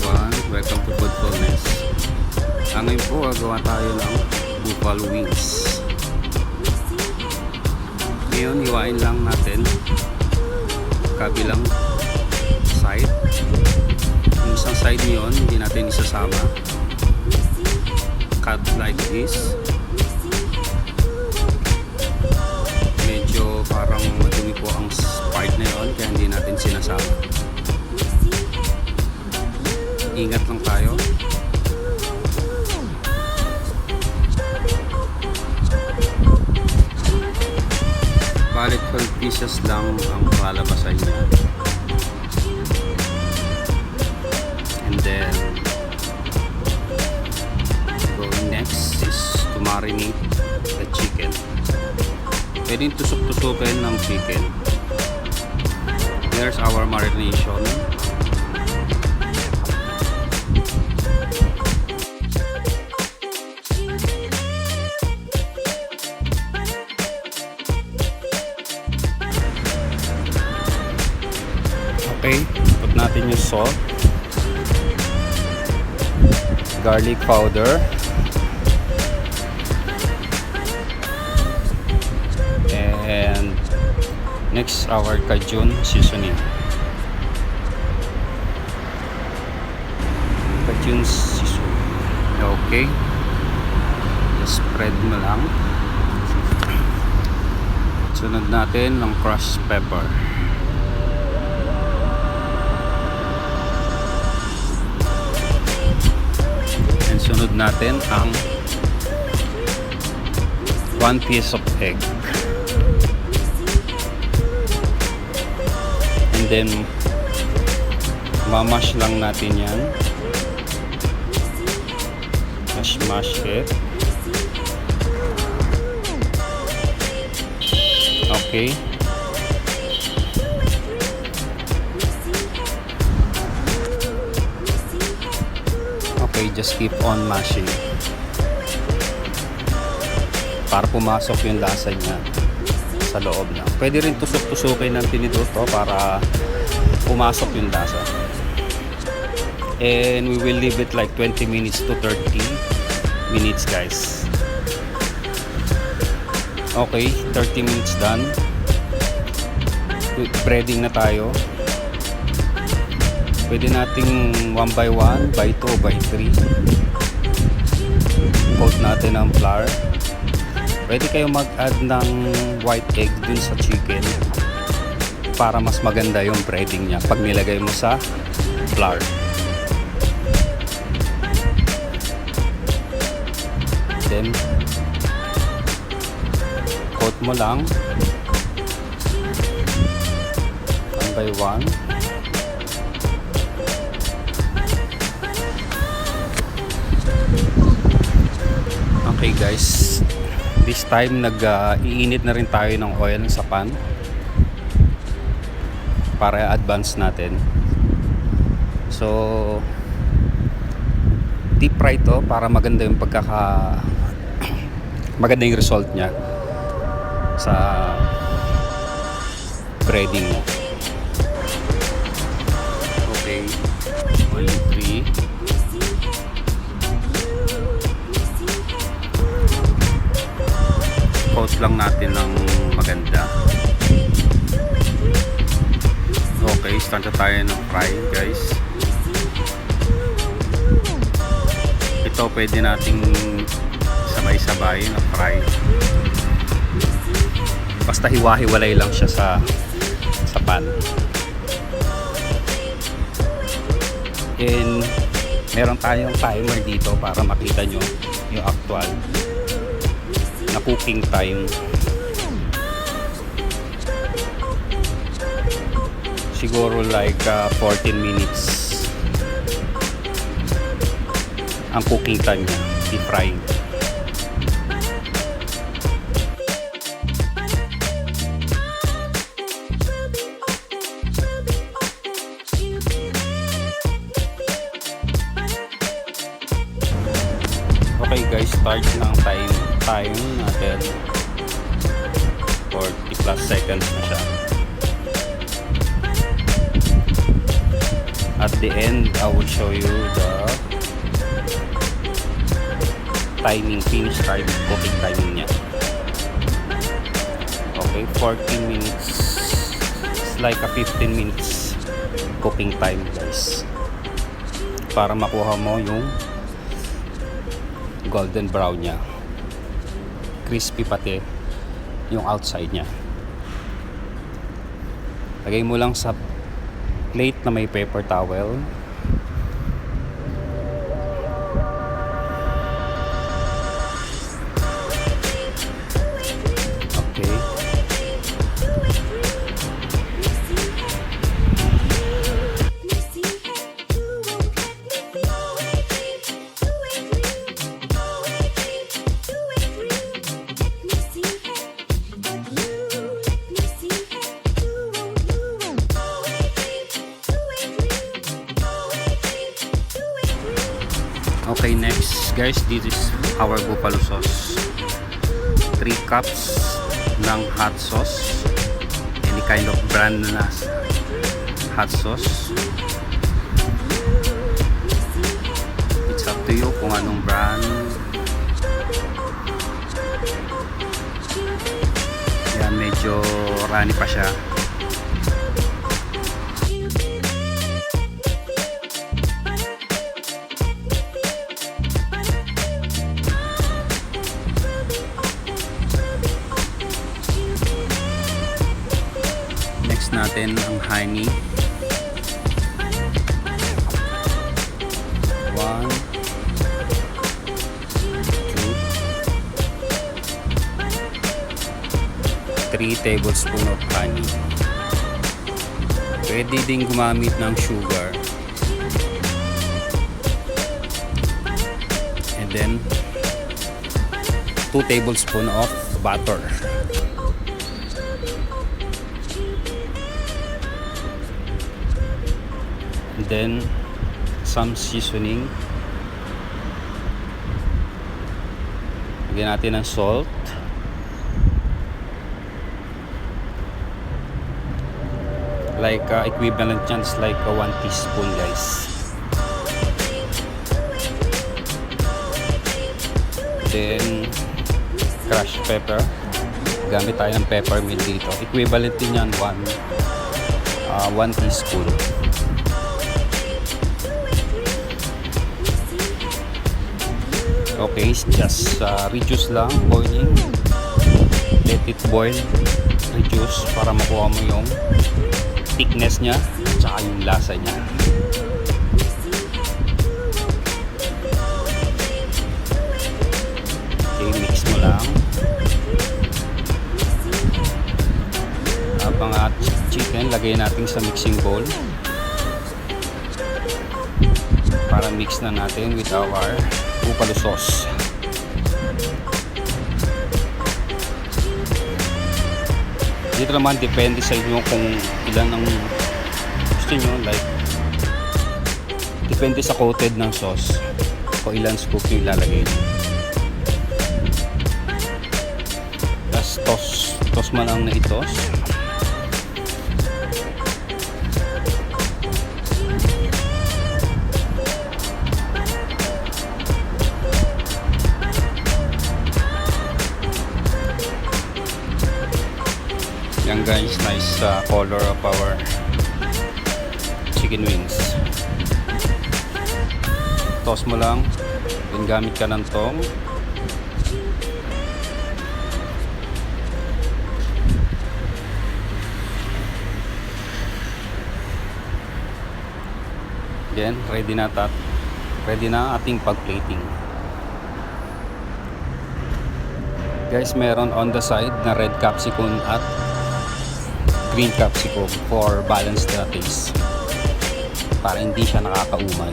everyone, welcome to Foodfulness. Ngayon po gagawa tayo ng buffalo wings. Ngayon hiwain lang natin kabilang side. Yung isang side niyon hindi natin isasama. Cut like this. Medyo parang madumi po ang part na yun, kaya hindi natin sinasama. Ingat lang tayo. Balik 12 pieces lang ang palabasan niya. And then going next is to marinate the chicken. Pwedeng tusok-tusukin ng chicken. Here's our marination. Okay, put natin yung salt, garlic powder, and next our Cajun seasoning. Cajun seasoning. Okay, spread mo lang. Sunod natin ng crushed pepper. Sunod natin ang 1 piece of egg, and then mamash lang natin yan. Mash it. Okay, just keep on mashing para pumasok yung lasa niya sa loob niya. Pwede rin tusok-tusukin ng tinidor to para pumasok yung lasa. And we will leave it like 20 minutes to 30 minutes, guys. Okay, 30 minutes done. Breading na tayo. Pwede nating 1 by 1, by 2, by 3. Coat natin ang flour. Pwede kayo mag-add ng white egg dun sa chicken para mas maganda yung breading niya pag nilagay mo sa flour. Then coat mo lang 1 by 1. Okay guys, this time iinit na rin tayo ng oil sa pan para advance natin. So deep fry to para maganda yung maganda yung result niya sa breading mo. Okay, 1, 3. Coat lang natin ng maganda. Okay, start na tayo ng fry, guys. Ito pwede nating sabay-sabay na fry. Basta hiwa-hiwalay lang siya sa pan. And meron tayong timer dito para makita nyo yung actual na cooking time. Siguro like 14 minutes ang cooking time niya, deep frying. Okay guys, start ng time natin. 40 plus seconds na siya. At the end, I will show you the timing, finish time, cooking timing niya. Okay, 14 minutes. It's like a 15 minutes cooking time, guys. Para makuha mo yung golden brown niya. Crispy pati yung outside niya. Lagay mo lang sa plate na may paper towel. Okay. Okay, next guys, this is our buffalo sauce. 3 cups ng hot sauce, any kind of brand na hot sauce. It's up to you kung anong brand. Yan, medyo runny pa siya. Natin ang honey. 1, 2, 3 tablespoon of honey. Pwede din gumamit ng sugar. And then 2 tablespoon of butter. And then some seasoning. Lagyan natin ng salt. Like equivalent chance like 1 teaspoon, guys. Then crushed pepper. Gamit tayo ng peppermint dito. Equivalent din yan 1 teaspoon. Okay, just reduce lang, boiling. Let it boil, reduce para makuha mo yung thickness niya at saka yung lasa niya. Okay, mix mo lang. Habang chicken, lagay natin sa mixing bowl para mix na natin with our buffalo sauce. Dito naman depende sa inyo kung ilan ang gusto nyo, like depende sa coated ng sauce kung ilan scoop yung ilalagay nyo. Tapos toss mo lang na itos. Yan guys, nice color of our chicken wings. Toss mo lang, then gamit ka ng tong. Then ready na ating pag-plating. Guys, meron on the side na red capsicum at green capsicum for balance the taste, para hindi siya nakakaumay.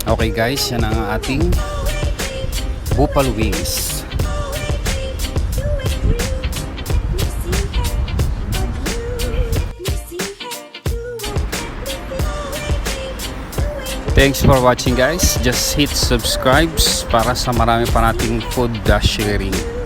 Okay guys, yan ang ating buffalo wings. Thanks for watching guys. Just hit subscribes para sa marami pa nating food sharing.